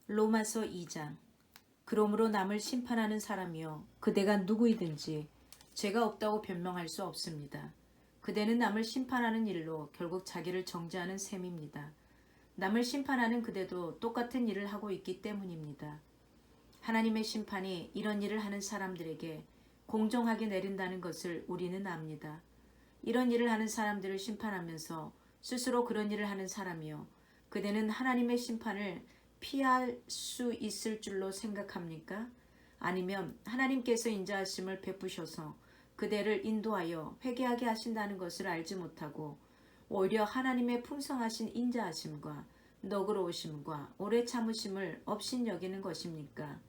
로마서 2장. 그러므로 남을 심판하는 사람이여 그대가 누구이든지 죄가 없다고 변명할 수 없습니다. 그대는 남을 심판하는 일로 결국 자기를 정죄하는 셈입니다. 남을 심판하는 그대도 똑같은 일을 하고 있기 때문입니다. 하나님의 심판이 이런 일을 하는 사람들에게 공정하게 내린다는 것을 우리는 압니다. 이런 일을 하는 사람들을 심판하면서 스스로 그런 일을 하는 사람이요 그대는 하나님의 심판을 피할 수 있을 줄로 생각합니까? 아니면 하나님께서 인자하심을 베푸셔서 그대를 인도하여 회개하게 하신다는 것을 알지 못하고 오히려 하나님의 풍성하신 인자하심과 너그러우심과 오래 참으심을 업신여기는 것입니까?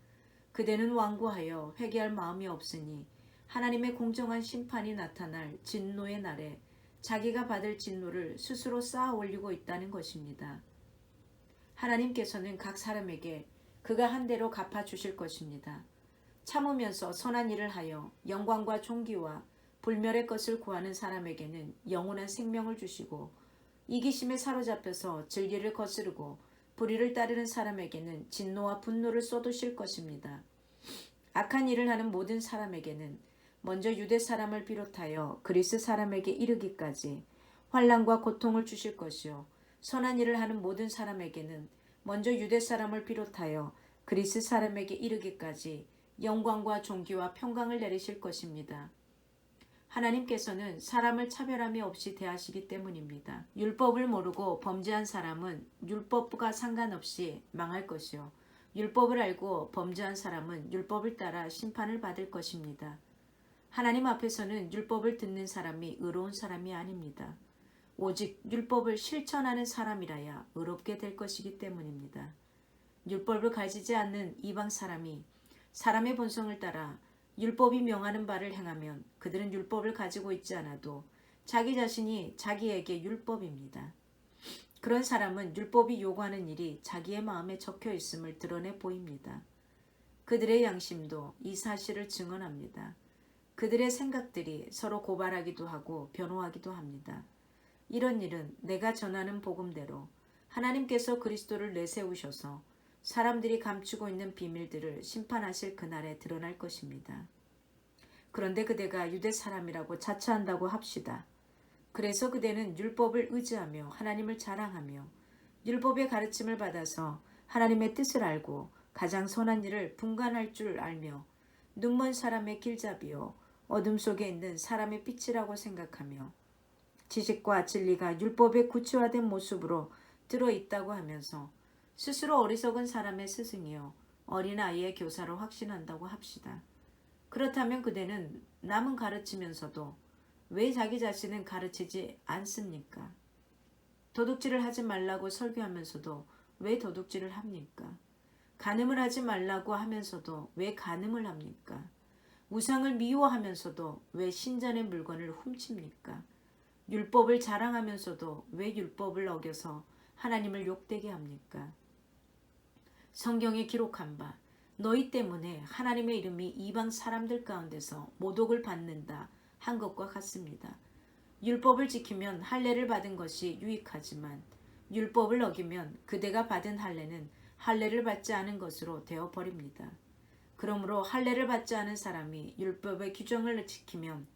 그대는 완고하여 회개할 마음이 없으니 하나님의 공정한 심판이 나타날 진노의 날에 자기가 받을 진노를 스스로 쌓아 올리고 있다는 것입니다. 하나님께서는 각 사람에게 그가 한 대로 갚아주실 것입니다. 참으면서 선한 일을 하여 영광과 존귀와 불멸의 것을 구하는 사람에게는 영원한 생명을 주시고 이기심에 사로잡혀서 진리를 거스르고 불의를 따르는 사람에게는 진노와 분노를 쏟으실 것입니다. 악한 일을 하는 모든 사람에게는 먼저 유대 사람을 비롯하여 그리스 사람에게 이르기까지 환난과 고통을 주실 것이요 선한 일을 하는 모든 사람에게는 먼저 유대 사람을 비롯하여 그리스 사람에게 이르기까지 영광과 존귀와 평강을 내리실 것입니다. 하나님께서는 사람을 차별함이 없이 대하시기 때문입니다. 율법을 모르고 범죄한 사람은 율법과 상관없이 망할 것이요 율법을 알고 범죄한 사람은 율법을 따라 심판을 받을 것입니다. 하나님 앞에서는 율법을 듣는 사람이 의로운 사람이 아닙니다. 오직 율법을 실천하는 사람이라야 의롭게 될 것이기 때문입니다. 율법을 가지지 않는 이방 사람이 사람의 본성을 따라 율법이 명하는 바를 행하면 그들은 율법을 가지고 있지 않아도 자기 자신이 자기에게 율법입니다. 그런 사람은 율법이 요구하는 일이 자기의 마음에 적혀 있음을 드러내 보입니다. 그들의 양심도 이 사실을 증언합니다. 그들의 생각들이 서로 고발하기도 하고 변호하기도 합니다. 이런 일은 내가 전하는 복음대로 하나님께서 그리스도를 내세우셔서 사람들이 감추고 있는 비밀들을 심판하실 그날에 드러날 것입니다. 그런데 그대가 유대 사람이라고 자처한다고 합시다. 그래서 그대는 율법을 의지하며 하나님을 자랑하며 율법의 가르침을 받아서 하나님의 뜻을 알고 가장 선한 일을 분간할 줄 알며 눈먼 사람의 길잡이요 어둠 속에 있는 사람의 빛이라고 생각하며 지식과 진리가 율법에 구체화된 모습으로 들어있다고 하면서 스스로 어리석은 사람의 스승이요 어린아이의 교사로 확신한다고 합시다. 그렇다면 그대는 남은 가르치면서도 왜 자기 자신은 가르치지 않습니까? 도둑질을 하지 말라고 설교하면서도 왜 도둑질을 합니까? 간음을 하지 말라고 하면서도 왜 간음을 합니까? 우상을 미워하면서도 왜 신전의 물건을 훔칩니까? 율법을 자랑하면서도 왜 율법을 어겨서 하나님을 욕되게 합니까? 성경에 기록한 바 너희 때문에 하나님의 이름이 이방 사람들 가운데서 모독을 받는다 한 것과 같습니다. 율법을 지키면 할례를 받은 것이 유익하지만 율법을 어기면 그대가 받은 할례는 할례를 받지 않은 것으로 되어버립니다. 그러므로 할례를 받지 않은 사람이 율법의 규정을 지키면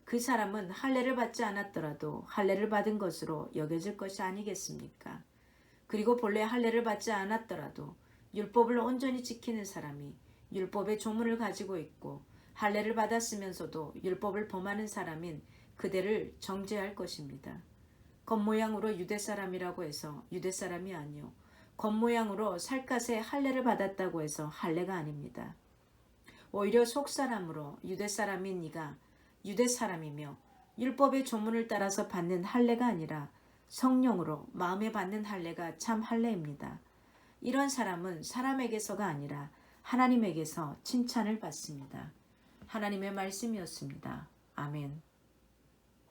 그 사람은 할례를 받지 않았더라도 할례를 받은 것으로 여겨질 것이 아니겠습니까? 그리고 본래 할례를 받지 않았더라도 율법을 온전히 지키는 사람이 율법의 조문을 가지고 있고 할례를 받았으면서도 율법을 범하는 사람인 그대를 정죄할 것입니다. 겉모양으로 유대 사람이라고 해서 유대 사람이 아니요 겉모양으로 살갗에 할례를 받았다고 해서 할례가 아닙니다. 오히려 속사람으로 유대 사람인 이가 유대 사람이며 율법의 조문을 따라서 받는 할례가 아니라 성령으로 마음에 받는 할례가 참 할례입니다. 이런 사람은 사람에게서가 아니라 하나님에게서 칭찬을 받습니다. 하나님의 말씀이었습니다. 아멘.